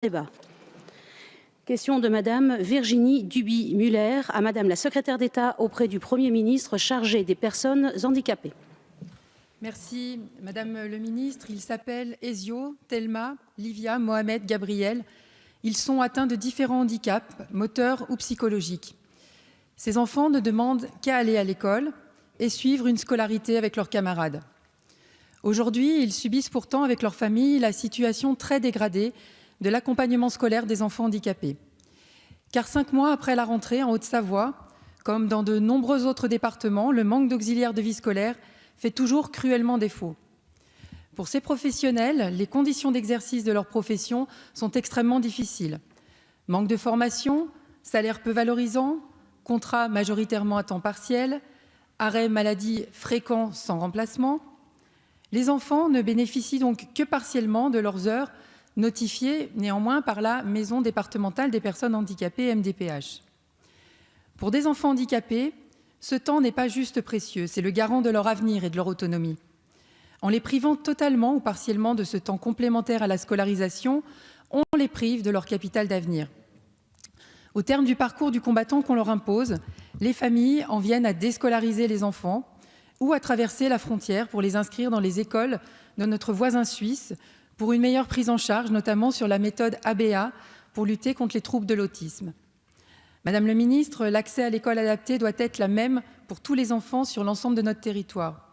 Débat. Question de Madame Virginie Duby-Muller à Madame la secrétaire d'État auprès du Premier ministre chargé des personnes handicapées. Merci Madame le ministre. Ils s'appellent Ezio, Thelma, Livia, Mohamed, Gabriel. Ils sont atteints de différents handicaps, moteurs ou psychologiques. Ces enfants ne demandent qu'à aller à l'école et suivre une scolarité avec leurs camarades. Aujourd'hui, ils subissent pourtant avec leur famille la situation très dégradée de l'accompagnement scolaire des enfants handicapés. Car 5 mois après la rentrée en Haute-Savoie, comme dans de nombreux autres départements, le manque d'auxiliaires de vie scolaire fait toujours cruellement défaut. Pour ces professionnels, les conditions d'exercice de leur profession sont extrêmement difficiles. Manque de formation, salaire peu valorisant, contrat majoritairement à temps partiel, arrêt maladie fréquent sans remplacement. Les enfants ne bénéficient donc que partiellement de leurs heures notifiées néanmoins par la Maison départementale des personnes handicapées MDPH. Pour des enfants handicapés, ce temps n'est pas juste précieux, c'est le garant de leur avenir et de leur autonomie. En les privant totalement ou partiellement de ce temps complémentaire à la scolarisation, on les prive de leur capital d'avenir. Au terme du parcours du combattant qu'on leur impose, les familles en viennent à déscolariser les enfants ou à traverser la frontière pour les inscrire dans les écoles de notre voisin suisse pour une meilleure prise en charge, notamment sur la méthode ABA pour lutter contre les troubles de l'autisme. Madame le ministre, l'accès à l'école adaptée doit être la même pour tous les enfants sur l'ensemble de notre territoire.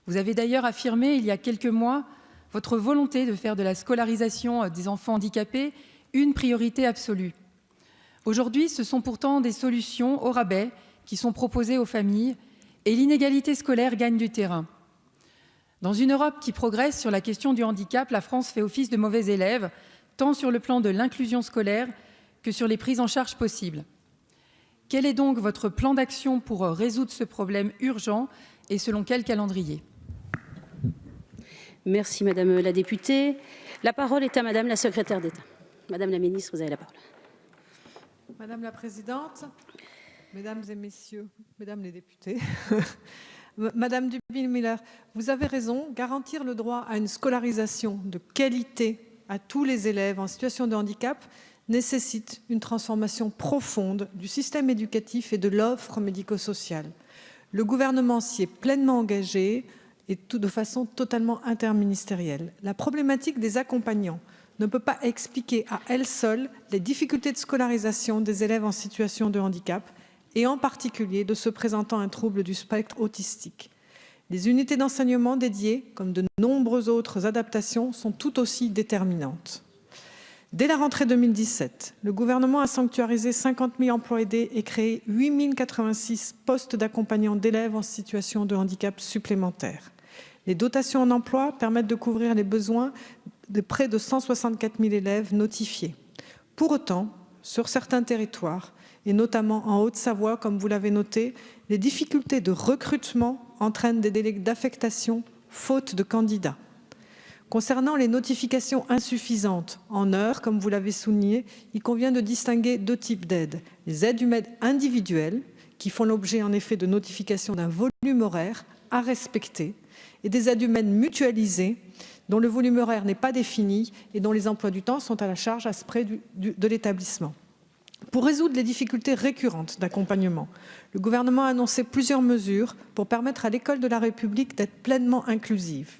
Vous avez d'ailleurs affirmé il y a quelques mois votre volonté de faire de la scolarisation des enfants handicapés une priorité absolue. Aujourd'hui, ce sont pourtant des solutions au rabais qui sont proposées aux familles et l'inégalité scolaire gagne du terrain. Dans une Europe qui progresse sur la question du handicap, la France fait office de mauvais élève, tant sur le plan de l'inclusion scolaire que sur les prises en charge possibles. Quel est donc votre plan d'action pour résoudre ce problème urgent et selon quel calendrier? Merci Madame la députée. La parole est à Madame la secrétaire d'État. Madame la ministre, vous avez la parole. Madame la présidente, mesdames et messieurs, mesdames les députés, Madame Duby-Muller, vous avez raison, garantir le droit à une scolarisation de qualité à tous les élèves en situation de handicap nécessite une transformation profonde du système éducatif et de l'offre médico-sociale. Le gouvernement s'y est pleinement engagé et de façon totalement interministérielle. La problématique des accompagnants ne peut pas expliquer à elle seule les difficultés de scolarisation des élèves en situation de handicap et en particulier de ceux présentant un trouble du spectre autistique. Les unités d'enseignement dédiées, comme de nombreuses autres adaptations, sont tout aussi déterminantes. Dès la rentrée 2017, le gouvernement a sanctuarisé 50 000 emplois aidés et créé 8 086 postes d'accompagnants d'élèves en situation de handicap supplémentaires. Les dotations en emploi permettent de couvrir les besoins de près de 164 000 élèves notifiés. Pour autant, sur certains territoires, et notamment en Haute-Savoie, comme vous l'avez noté, les difficultés de recrutement entraînent des délais d'affectation faute de candidats. Concernant les notifications insuffisantes en heures, comme vous l'avez souligné, il convient de distinguer 2 types d'aides. Les aides humaines individuelles, qui font l'objet en effet de notification d'un volume horaire à respecter, et des aides humaines mutualisées, dont le volume horaire n'est pas défini et dont les emplois du temps sont à la charge à ce près de l'établissement. Pour résoudre les difficultés récurrentes d'accompagnement, le gouvernement a annoncé plusieurs mesures pour permettre à l'école de la République d'être pleinement inclusive.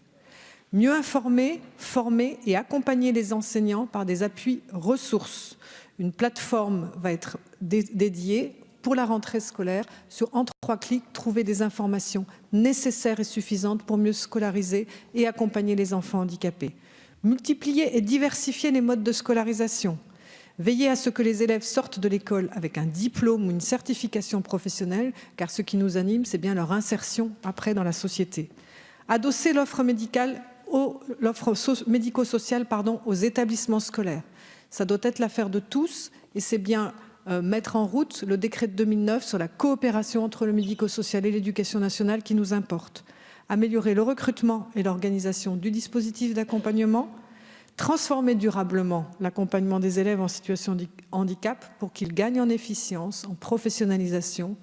Mieux informer, former et accompagner les enseignants par des appuis ressources. Une plateforme va être dédiée pour la rentrée scolaire sur en 3 clics, trouver des informations nécessaires et suffisantes pour mieux scolariser et accompagner les enfants handicapés. Multiplier et diversifier les modes de scolarisation. Veiller à ce que les élèves sortent de l'école avec un diplôme ou une certification professionnelle, car ce qui nous anime, c'est bien leur insertion après dans la société. Adosser l'offre médico-sociale aux établissements scolaires. Ça doit être l'affaire de tous et c'est bien mettre en route le décret de 2009 sur la coopération entre le médico-social et l'éducation nationale qui nous importe. Améliorer le recrutement et l'organisation du dispositif d'accompagnement. Transformer durablement l'accompagnement des élèves en situation de handicap pour qu'ils gagnent en efficience, en professionnalisation.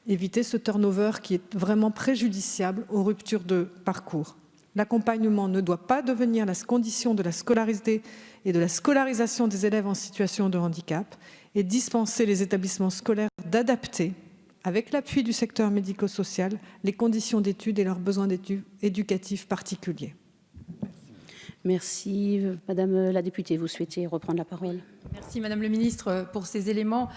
Éviter ce turnover qui est vraiment préjudiciable aux ruptures de parcours. L'accompagnement ne doit pas devenir la condition de la scolarité et de la scolarisation des élèves en situation de handicap et dispenser les établissements scolaires d'adapter, avec l'appui du secteur médico-social, les conditions d'études et leurs besoins éducatifs particuliers. Merci. Madame la députée, vous souhaitez reprendre la parole? Merci Madame le ministre pour ces éléments.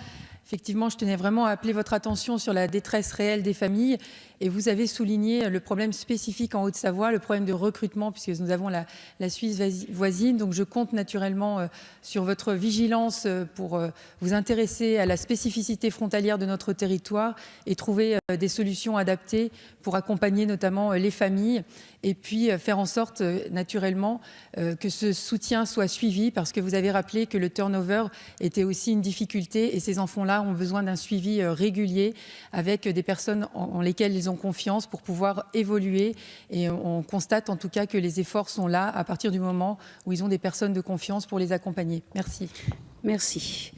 Effectivement, je tenais vraiment à appeler votre attention sur la détresse réelle des familles et vous avez souligné le problème spécifique en Haute-Savoie, le problème de recrutement puisque nous avons la Suisse voisine. Donc je compte naturellement sur votre vigilance pour vous intéresser à la spécificité frontalière de notre territoire et trouver des solutions adaptées pour accompagner notamment les familles et puis faire en sorte naturellement que ce soutien soit suivi parce que vous avez rappelé que le turnover était aussi une difficulté et ces enfants-là ont besoin d'un suivi régulier avec des personnes en lesquelles ils ont confiance pour pouvoir évoluer et on constate en tout cas que les efforts sont là à partir du moment où ils ont des personnes de confiance pour les accompagner. Merci. Merci.